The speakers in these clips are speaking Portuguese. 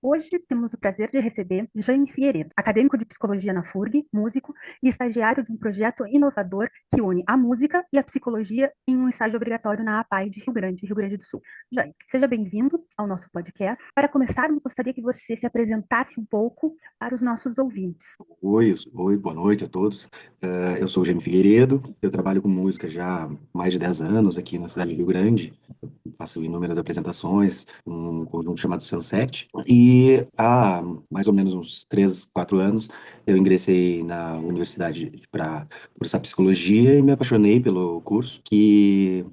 Hoje temos o prazer de receber Jaime Figueiredo, acadêmico de psicologia na FURG, músico e estagiário de um projeto inovador que une a música e a psicologia em um estágio obrigatório na APAE de Rio Grande do Sul. Jaime, seja bem-vindo ao nosso podcast. Para começarmos, gostaria que você se apresentasse um pouco para os nossos ouvintes. Oi, boa noite a todos. Eu sou o Jaime Figueiredo, eu trabalho com música já há mais de 10 anos aqui na cidade de Rio Grande. Faço inúmeras apresentações, um conjunto chamado Sunset. E há mais ou menos uns 3, 4 anos eu ingressei na universidade para cursar psicologia e me apaixonei pelo curso, que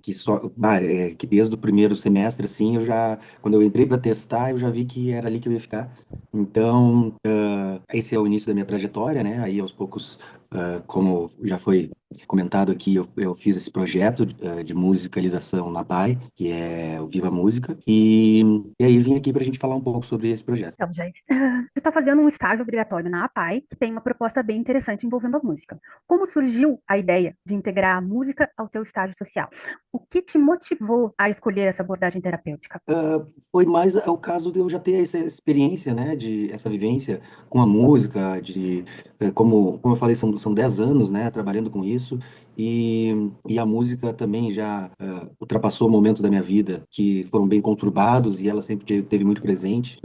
desde o primeiro semestre, assim, quando eu entrei para testar, eu já vi que era ali que eu ia ficar. Então, esse é o início da minha trajetória, né? Aí, aos poucos, como já foi comentado aqui, eu fiz esse projeto de musicalização na PAI, que é o Viva Música, e aí vim aqui para a gente falar um pouco sobre esse projeto. Então, Jaime, você está fazendo um estágio obrigatório na APAE, que tem uma proposta bem interessante envolvendo a música. Como surgiu a ideia de integrar a música ao teu estágio social? O que te motivou a escolher essa abordagem terapêutica? Foi mais o caso de eu já ter essa experiência, né, essa vivência com a música, como eu falei, são 10 anos, né, trabalhando com isso, e a música também já ultrapassou momentos da minha vida que foram bem conturbados, e ela sempre teve muito presente,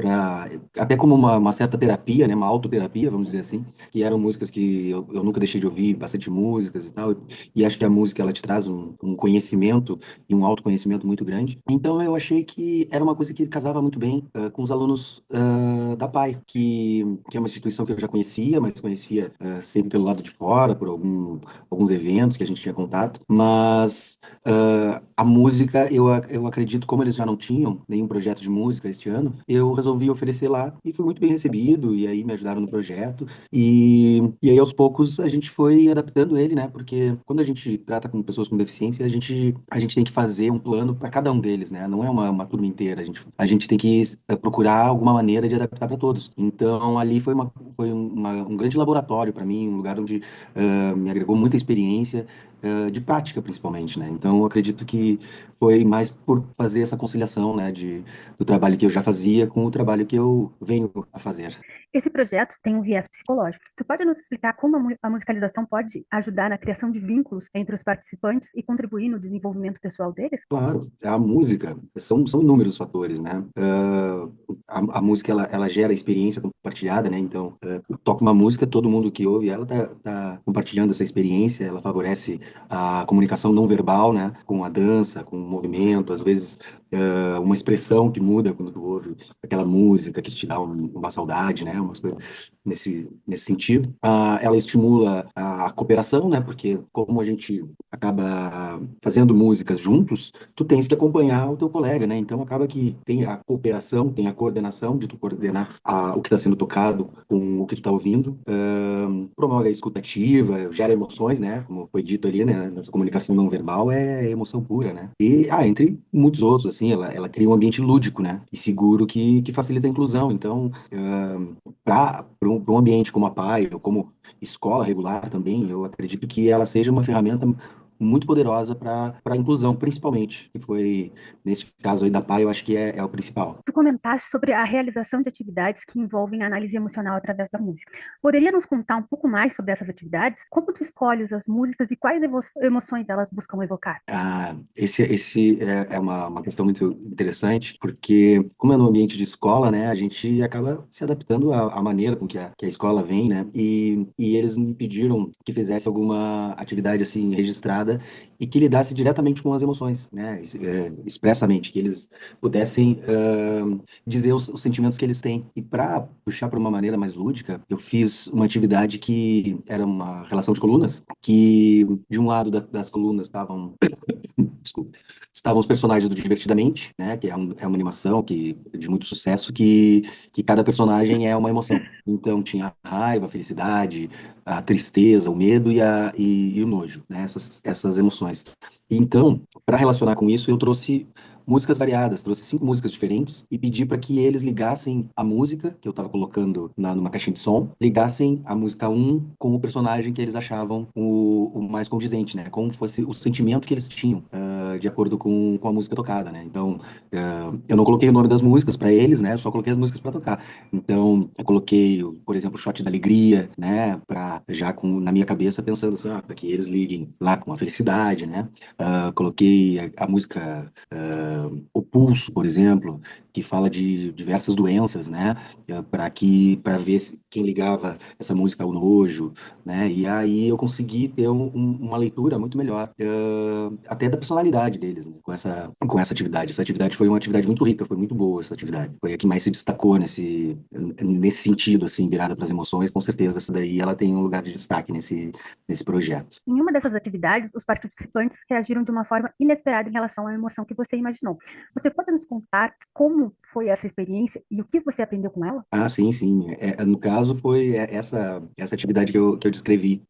até como uma certa terapia, né, uma autoterapia, vamos dizer assim, que eram músicas que eu nunca deixei de ouvir, bastante músicas e tal, e acho que a música, ela te traz um conhecimento e um autoconhecimento muito grande. Então eu achei que era uma coisa que casava muito bem com os alunos da PAI, que é uma instituição que eu já conhecia, mas conhecia sempre pelo lado de fora, por alguns eventos que a gente tinha contato. Mas a música, eu acredito, como eles já não tinham nenhum projeto de música este ano, eu resolvi oferecer lá e fui muito bem recebido, e aí me ajudaram no projeto. E aí, aos poucos, a gente foi adaptando ele, né? Porque quando a gente trata com pessoas com deficiência, a gente tem que fazer um plano para cada um deles, né? Não é uma turma inteira. A gente tem que procurar alguma maneira de adaptar para todos. Então, ali foi um grande laboratório para mim, um lugar onde me agregou muita experiência, de prática, principalmente, né? Então, eu acredito que foi mais por fazer essa conciliação, né? Do trabalho que eu já fazia com o trabalho que eu venho a fazer. Esse projeto tem um viés psicológico. Tu pode nos explicar como a musicalização pode ajudar na criação de vínculos entre os participantes e contribuir no desenvolvimento pessoal deles? Claro, a música são inúmeros fatores, né? A música ela gera experiência compartilhada, né? Então, toca uma música, todo mundo que ouve ela tá compartilhando essa experiência, ela favorece a comunicação não verbal, né? Com a dança, com o movimento, às vezes uma expressão que muda quando tu ouve aquela música que te dá uma saudade, né? Umas coisas nesse sentido. Ela estimula a cooperação, né? Porque como a gente acaba fazendo músicas juntos, tu tens que acompanhar o teu colega, né? Então acaba que tem a cooperação, tem a coordenação de tu coordenar o que está sendo tocado com o que tu está ouvindo, promove a escutativa, gera emoções, né? Como foi dito ali, né? Nessa comunicação não verbal é emoção pura, né? E, entre muitos outros, assim, ela cria um ambiente lúdico, né? E seguro que facilita a inclusão. Então, para um ambiente como a PAI, ou como escola regular também, eu acredito que ela seja uma ferramenta muito poderosa para a inclusão, principalmente, que foi, nesse caso aí da PAI, eu acho que é o principal. Tu comentaste sobre a realização de atividades que envolvem a análise emocional através da música. Poderia nos contar um pouco mais sobre essas atividades? Como tu escolhes as músicas e quais emoções elas buscam evocar? Esse é uma questão muito interessante, porque como é no ambiente de escola, né, a gente acaba se adaptando à maneira com que a escola vem, né, e eles me pediram que fizesse alguma atividade, assim, registrada e que lidasse diretamente com as emoções, né, expressamente, que eles pudessem dizer os sentimentos que eles têm. E para puxar para uma maneira mais lúdica, eu fiz uma atividade que era uma relação de colunas, que de um lado das colunas desculpa, estavam os personagens do Divertidamente, né, que é uma animação de muito sucesso, que cada personagem é uma emoção. Então tinha a raiva, a felicidade, a tristeza, o medo e o nojo, né, essas emoções. Então, para relacionar com isso, eu trouxe músicas variadas, trouxe 5 músicas diferentes e pedi para que eles ligassem a música que eu estava colocando numa caixinha de som, ligassem a música um com o personagem que eles achavam o mais condizente, né? Como fosse o sentimento que eles tinham de acordo com a música tocada, né? Então, eu não coloquei o nome das músicas para eles, né? Eu só coloquei as músicas para tocar. Então, eu coloquei, por exemplo, o Shot da Alegria, né? Para já na minha cabeça pensando assim, para que eles liguem lá com a felicidade, né? Coloquei a música O Pulso, por exemplo, que fala de diversas doenças, né? Para ver quem ligava essa música ao nojo, né? E aí eu consegui ter uma leitura muito melhor, até da personalidade deles, né? Com essa atividade. Essa atividade foi uma atividade muito rica, foi muito boa essa atividade. Foi a que mais se destacou nesse sentido, assim, virada para as emoções. Com certeza, essa daí ela tem um lugar de destaque nesse projeto. Em uma dessas atividades, os participantes reagiram de uma forma inesperada em relação à emoção que você imaginou. Você pode nos contar como foi essa experiência e o que você aprendeu com ela? Ah, sim, sim. No caso, foi essa atividade que eu descrevi,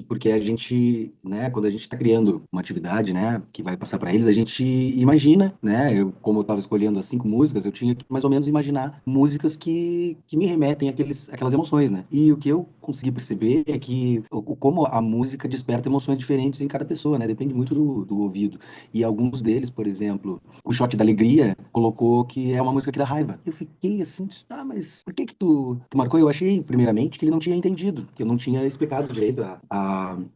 porque a gente, né, quando a gente está criando uma atividade, né, que vai passar para eles, a gente imagina, né, como eu estava escolhendo as 5 músicas, eu tinha que mais ou menos imaginar músicas que me remetem àquelas emoções, né? E o que eu consegui perceber é que como a música desperta emoções diferentes em cada pessoa, né? Depende muito do ouvido. E alguns deles, por exemplo, o Shot da Alegria colocou que é uma música que dá raiva. Eu fiquei assim, mas por que tu marcou? Eu achei, primeiramente, que ele não tinha entendido, que eu não tinha explicado direito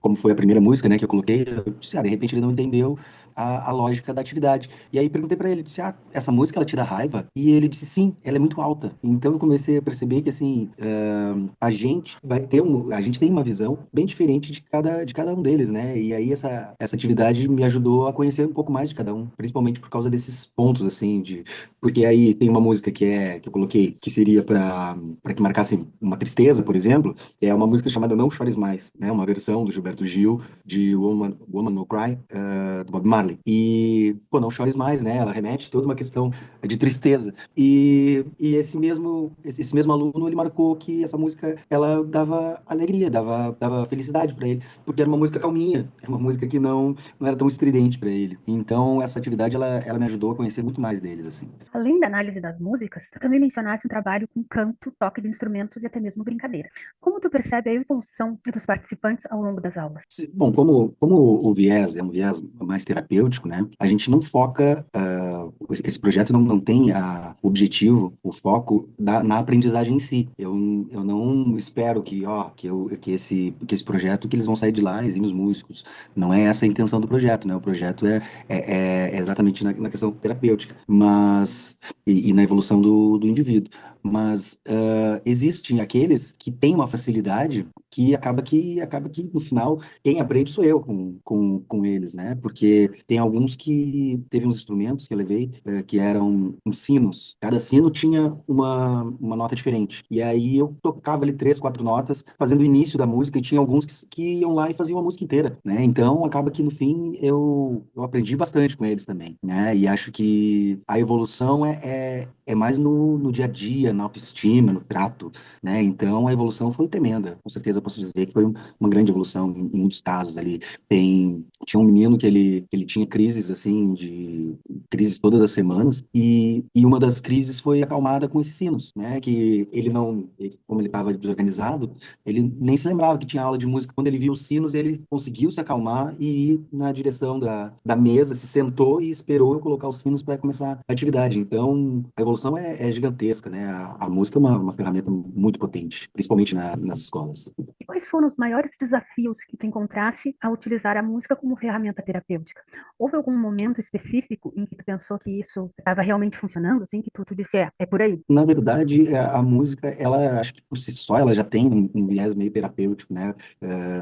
como foi a primeira música, né, que eu coloquei. Eu disse, de repente ele não entendeu a lógica da atividade. E aí perguntei pra ele, disse, essa música ela te dá raiva? E ele disse, sim, ela é muito alta. Então eu comecei a perceber que, assim, a gente tem uma visão bem diferente de cada um deles, né? E aí essa atividade me ajudou a conhecer um pouco mais de cada um, principalmente por causa desses pontos, assim, porque aí tem uma música que eu coloquei, que seria para que marcasse uma tristeza, por exemplo, é uma música chamada Não Chores Mais, né? Uma versão do Gilberto Gil, de Woman No Cry, do Bob Marley. E, pô, Não Chores Mais, né? Ela remete toda uma questão de tristeza. E esse mesmo aluno, ele marcou que essa música, ela dava alegria, dava felicidade para ele, porque era uma música calminha, era uma música que não era tão estridente para ele. Então, essa atividade, ela me ajudou a conhecer muito mais deles, assim. Além da análise das músicas, tu também mencionaste um trabalho com canto, toque de instrumentos e até mesmo brincadeira. Como tu percebe a evolução dos participantes ao longo das aulas? Bom, como o viés é um viés mais terapêutico, né? A gente não foca, esse projeto não tem o objetivo, o foco na aprendizagem em si. Eu não espero que esse projeto, que eles vão sair de lá exímios músicos. Não é essa a intenção do projeto, né? O projeto é exatamente na questão terapêutica, e na evolução do indivíduo. Mas existem aqueles que têm uma facilidade que acaba que no final quem aprende sou eu com eles, né? Porque tem alguns que teve uns instrumentos que eu levei, que eram uns sinos. Cada sino tinha uma nota diferente. E aí eu tocava ali 3, 4 notas, fazendo o início da música, e tinha alguns que iam lá e faziam a música inteira, né? Então acaba que no fim eu aprendi bastante com eles também, né? E acho que a evolução é mais no dia a dia, na autoestima, no trato, né? Então a evolução foi tremenda. Com certeza eu posso dizer que foi uma grande evolução em muitos casos ali. Tinha um menino que ele tinha crises, assim, de crises todas as semanas, e uma das crises foi acalmada com esses sinos, né? Que ele não, como ele estava desorganizado, ele nem se lembrava que tinha aula de música. Quando ele viu os sinos, ele conseguiu se acalmar e ir na direção da mesa, se sentou e esperou eu colocar os sinos para começar a atividade. Então, a evolução é gigantesca, né? A música é uma ferramenta muito potente, principalmente nas escolas. E quais foram os maiores desafios que tu encontrasse ao utilizar a música como ferramenta terapêutica? Houve algum momento específico em que tu pensou que isso estava realmente funcionando, assim, que tu disse, é por aí? Na verdade, a música, ela, acho que por si só, ela já tem um viés meio terapêutico, né?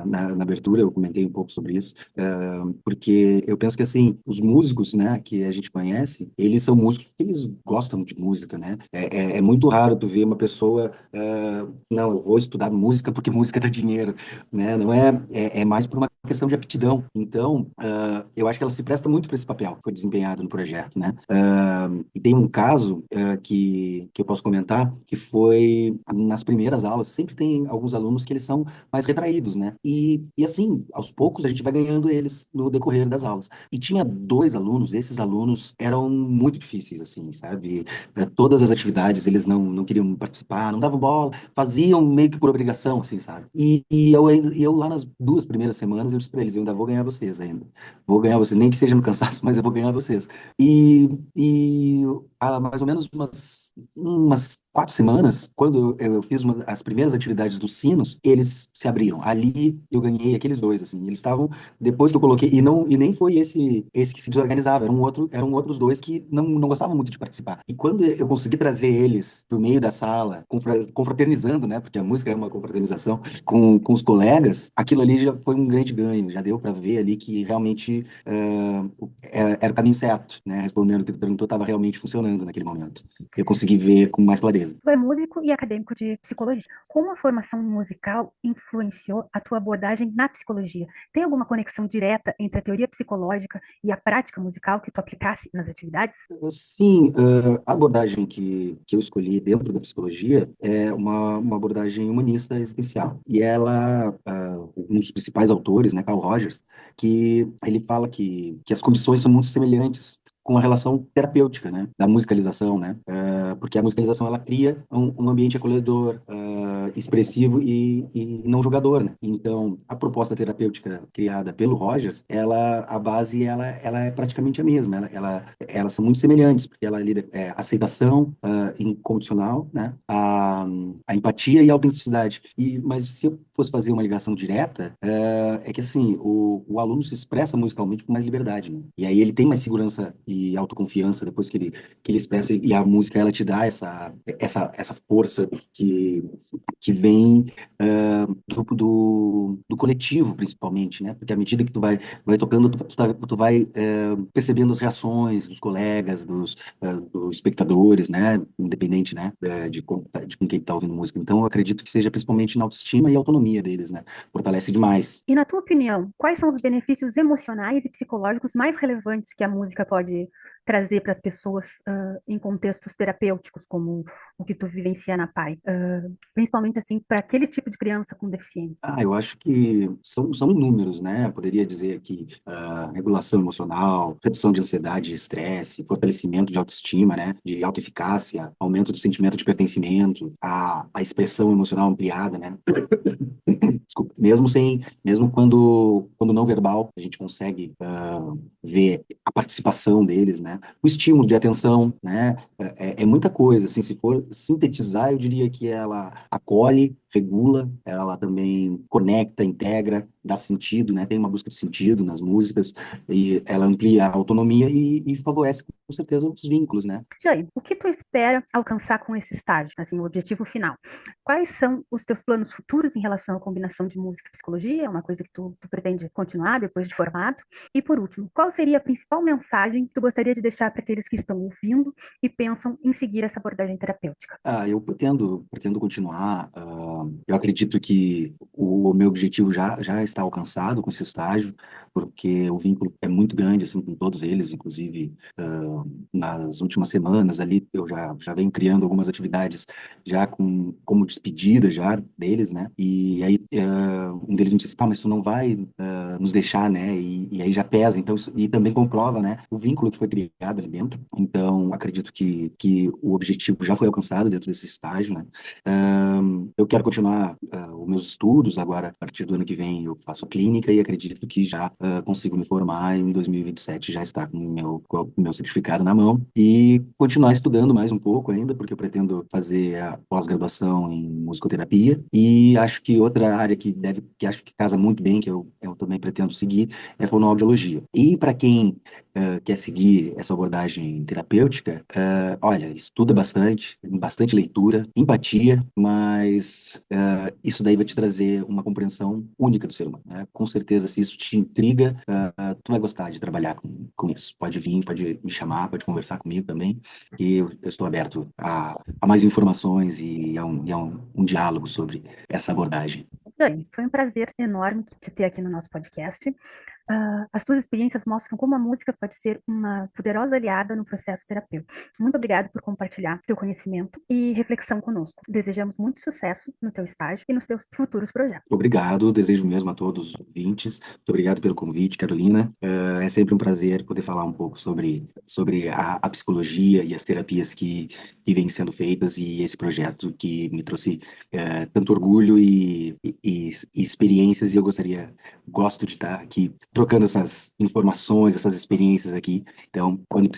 Na abertura eu comentei um pouco sobre isso, porque eu penso que, assim, os músicos, né, que a gente conhece, eles são músicos porque eles gostam de música, né? É muito raro tu ver uma pessoa, não, eu vou estudar música porque música dá dinheiro, né? Não é mais por uma questão de aptidão. Então, eu acho que ela se presta muito para esse papel que foi desempenhado no projeto, né? E tem um caso que eu posso comentar, que foi nas primeiras aulas, sempre tem alguns alunos que eles são mais retraídos, né? E assim, aos poucos a gente vai ganhando eles no decorrer das aulas. E tinha 2 alunos, esses alunos eram muito difíceis, assim, sabe? Todas as atividades eles não queriam participar, não davam bola, faziam meio que por obrigação, assim, sabe? E eu lá nas 2 primeiras semanas eu disse para eles, eu ainda vou ganhar vocês ainda. Vou ganhar vocês, nem que seja no cansaço, mas eu vou ganhar vocês. E há mais ou menos umas 4 semanas, quando eu fiz as primeiras atividades dos sinos, eles se abriram. Ali eu ganhei aqueles dois, assim. Eles estavam, depois que eu coloquei, e nem foi esse que se desorganizava, eram outros dois que não gostavam muito de participar. E quando eu consegui trazer eles pro meio da sala, confraternizando, né? Porque a música é uma confraternização com os colegas, aquilo ali já foi um grande ganho. Já deu para ver ali que realmente era o caminho certo, né? Respondendo o que tu perguntou, estava realmente funcionando naquele momento. Eu consegui ver com mais clareza. Tu é músico e acadêmico de psicologia. Como a formação musical influenciou a tua abordagem na psicologia? Tem alguma conexão direta entre a teoria psicológica e a prática musical que tu aplicasse nas atividades? Sim, a abordagem que eu escolhi dentro da psicologia é uma abordagem humanista existencial. E ela, um dos principais autores, né, Carl Rogers, que ele fala que as condições são muito semelhantes com a relação terapêutica, né, da musicalização, né, porque a musicalização ela cria um ambiente acolhedor, expressivo e não julgador, né. Então, a proposta terapêutica criada pelo Rogers, a base ela é praticamente a mesma, elas são muito semelhantes, porque ela lida a aceitação incondicional, né, a empatia e a autenticidade. Mas se eu fosse fazer uma ligação direta, é que assim, o aluno se expressa musicalmente com mais liberdade, né? E aí ele tem mais segurança e autoconfiança depois que ele expressa, e a música ela te dá essa força que vem do coletivo, principalmente, né? Porque à medida que tu vai tocando, tu vai percebendo as reações dos colegas, dos espectadores, né? Independente, né? De com quem tá ouvindo música. Então, eu acredito que seja principalmente na autoestima e autonomia deles, né? Fortalece demais. E na tua opinião, quais são os benefícios emocionais e psicológicos mais relevantes que a música pode trazer para as pessoas em contextos terapêuticos, como o que tu vivencia na PAI? Principalmente assim, para aquele tipo de criança com deficiência. Eu acho que são inúmeros, né? Eu poderia dizer aqui regulação emocional, redução de ansiedade e estresse, fortalecimento de autoestima, né? De autoeficácia, aumento do sentimento de pertencimento, a expressão emocional ampliada, né? Desculpa, mesmo quando não verbal, a gente consegue ver a participação deles, né? O estímulo de atenção, né? É muita coisa, assim, se for sintetizar, eu diria que ela acolhe, regula, ela também conecta, integra, dá sentido, né? Tem uma busca de sentido nas músicas e ela amplia a autonomia e favorece com certeza os vínculos, né? Jair, o que tu espera alcançar com esse estágio, assim, o objetivo final? Quais são os teus planos futuros em relação à combinação de música e psicologia? É uma coisa que tu pretende continuar depois de formado? E por último, qual seria a principal mensagem que tu gostaria de deixar para aqueles que estão ouvindo e pensam em seguir essa abordagem terapêutica? Eu pretendo continuar. Eu acredito que o meu objetivo já está alcançado com esse estágio, porque o vínculo é muito grande assim com todos eles, inclusive nas últimas semanas ali eu já venho criando algumas atividades já como despedida já deles, né? E aí um deles me disse, tá, mas tu não vai nos deixar, né? E aí já pesa, então e também comprova, né? O vínculo que foi criado ali dentro. Então acredito que o objetivo já foi alcançado dentro desse estágio, né? Eu quero continuar os meus estudos agora, a partir do ano que vem eu faço clínica e acredito que já consigo me formar em 2027, já está com o meu certificado na mão e continuar estudando mais um pouco ainda, porque eu pretendo fazer a pós-graduação em musicoterapia e acho que outra área que acho que casa muito bem, que eu também pretendo seguir, é fonoaudiologia. E para quem quer seguir essa abordagem terapêutica, olha, estuda bastante leitura, empatia, mas isso daí vai te trazer uma compreensão única do ser humano, né? Com certeza, se isso te intriga, tu vai gostar de trabalhar com isso. Pode vir, pode me chamar, pode conversar comigo também, e eu estou aberto a mais informações e a um diálogo sobre essa abordagem. Jair, foi um prazer enorme te ter aqui no nosso podcast. As tuas experiências mostram como a música pode ser uma poderosa aliada no processo terapêutico. Muito obrigada por compartilhar teu conhecimento e reflexão conosco. Desejamos muito sucesso no teu estágio e nos teus futuros projetos. Obrigado, desejo mesmo a todos os ouvintes. Muito obrigado pelo convite, Carolina. É sempre um prazer poder falar um pouco sobre a psicologia e as terapias que vêm sendo feitas e esse projeto que me trouxe tanto orgulho e experiências, e gosto de estar aqui trocando essas informações, essas experiências aqui. Então, quando